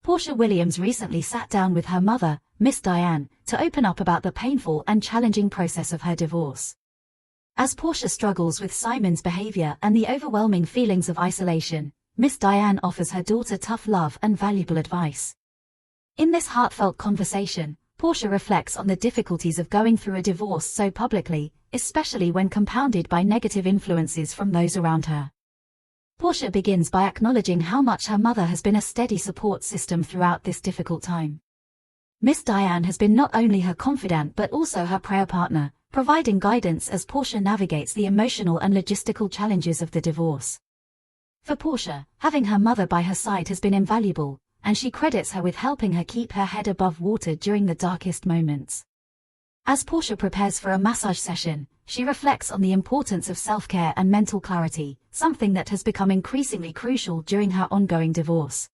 Porsha Williams recently sat down with her mother, Miss Diane, to open up about the painful and challenging process of her divorce. As Porsha struggles with Simon's behavior and the overwhelming feelings of isolation, Miss Diane offers her daughter tough love and valuable advice. In this heartfelt conversation, Porsha reflects on the difficulties of going through a divorce so publicly, especially when compounded by negative influences from those around her. Porsha begins by acknowledging how much her mother has been a steady support system throughout this difficult time. Miss Diane has been not only her confidant but also her prayer partner, providing guidance as Porsha navigates the emotional and logistical challenges of the divorce. For Porsha, having her mother by her side has been invaluable, and she credits her with helping her keep her head above water during the darkest moments. As Porsha prepares for a massage session, she reflects on the importance of self-care and mental clarity, something that has become increasingly crucial during her ongoing divorce.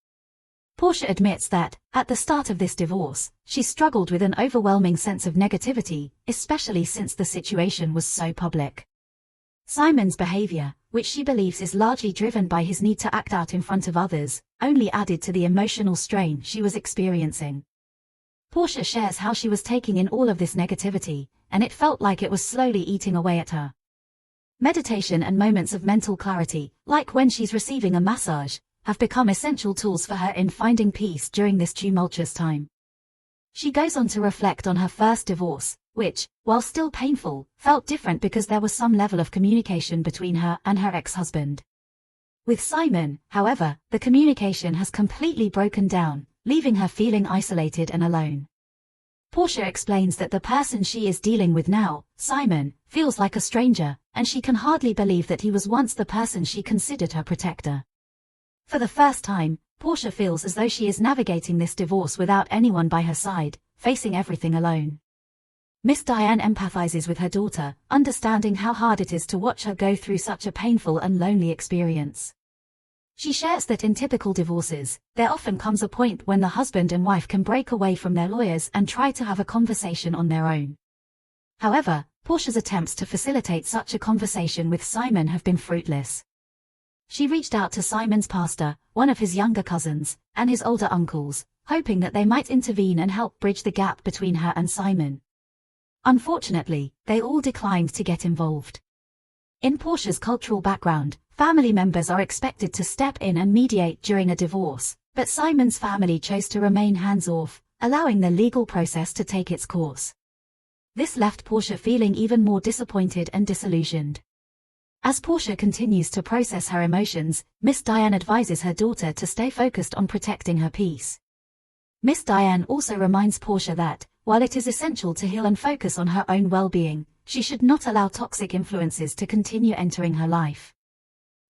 Porsha admits that, at the start of this divorce, she struggled with an overwhelming sense of negativity, especially since the situation was so public. Simon's behavior, which she believes is largely driven by his need to act out in front of others, only added to the emotional strain she was experiencing. Porsha shares how she was taking in all of this negativity, and it felt like it was slowly eating away at her. Meditation and moments of mental clarity, like when she's receiving a massage, have become essential tools for her in finding peace during this tumultuous time. She goes on to reflect on her first divorce, which, while still painful, felt different because there was some level of communication between her and her ex-husband. With Simon, however, the communication has completely broken down, leaving her feeling isolated and alone. Porsha explains that the person she is dealing with now, Simon, feels like a stranger, and she can hardly believe that he was once the person she considered her protector. For the first time, Porsha feels as though she is navigating this divorce without anyone by her side, facing everything alone. Miss Diane empathizes with her daughter, understanding how hard it is to watch her go through such a painful and lonely experience. She shares that in typical divorces, there often comes a point when the husband and wife can break away from their lawyers and try to have a conversation on their own. However, Porsha's attempts to facilitate such a conversation with Simon have been fruitless. She reached out to Simon's pastor, one of his younger cousins, and his older uncles, hoping that they might intervene and help bridge the gap between her and Simon. Unfortunately, they all declined to get involved. In Porsha's cultural background, family members are expected to step in and mediate during a divorce, but Simon's family chose to remain hands-off, allowing the legal process to take its course. This left Porsha feeling even more disappointed and disillusioned. As Porsha continues to process her emotions, Miss Diane advises her daughter to stay focused on protecting her peace. Miss Diane also reminds Porsha that, while it is essential to heal and focus on her own well-being, she should not allow toxic influences to continue entering her life.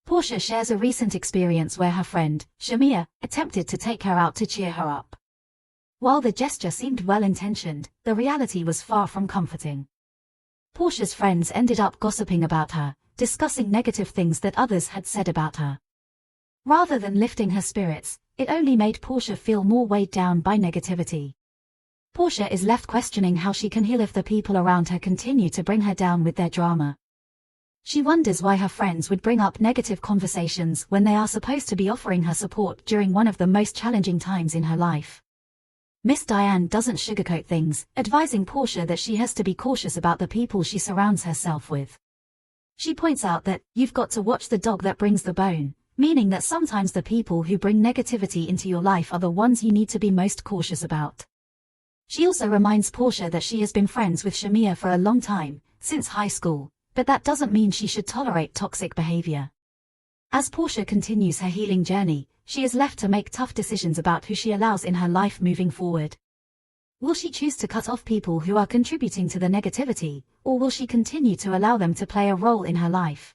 Porsha shares a recent experience where her friend, Shamea, attempted to take her out to cheer her up. While the gesture seemed well-intentioned, the reality was far from comforting. Porsha's friends ended up gossiping about her, discussing negative things that others had said about her. Rather than lifting her spirits, it only made Porsha feel more weighed down by negativity. Porsha is left questioning how she can heal if the people around her continue to bring her down with their drama. She wonders why her friends would bring up negative conversations when they are supposed to be offering her support during one of the most challenging times in her life. Miss Diane doesn't sugarcoat things, advising Porsha that she has to be cautious about the people she surrounds herself with. She points out that, "You've got to watch the dog that brings the bone," meaning that sometimes the people who bring negativity into your life are the ones you need to be most cautious about. She also reminds Porsha that she has been friends with Shamea for a long time, since high school, but that doesn't mean she should tolerate toxic behavior. As Porsha continues her healing journey, she is left to make tough decisions about who she allows in her life moving forward. Will she choose to cut off people who are contributing to the negativity, or will she continue to allow them to play a role in her life?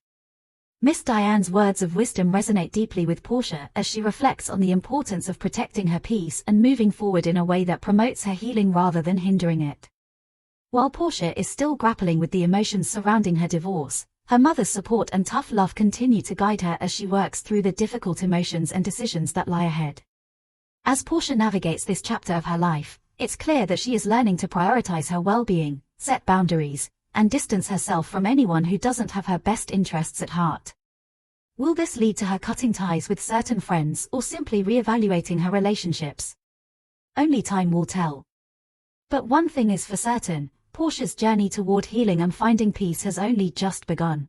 Miss Diane's words of wisdom resonate deeply with Porsha as she reflects on the importance of protecting her peace and moving forward in a way that promotes her healing rather than hindering it. While Porsha is still grappling with the emotions surrounding her divorce, her mother's support and tough love continue to guide her as she works through the difficult emotions and decisions that lie ahead. As Porsha navigates this chapter of her life, it's clear that she is learning to prioritize her well-being, set boundaries, and distance herself from anyone who doesn't have her best interests at heart. Will this lead to her cutting ties with certain friends or simply reevaluating her relationships? Only time will tell. But one thing is for certain, Porsha's journey toward healing and finding peace has only just begun.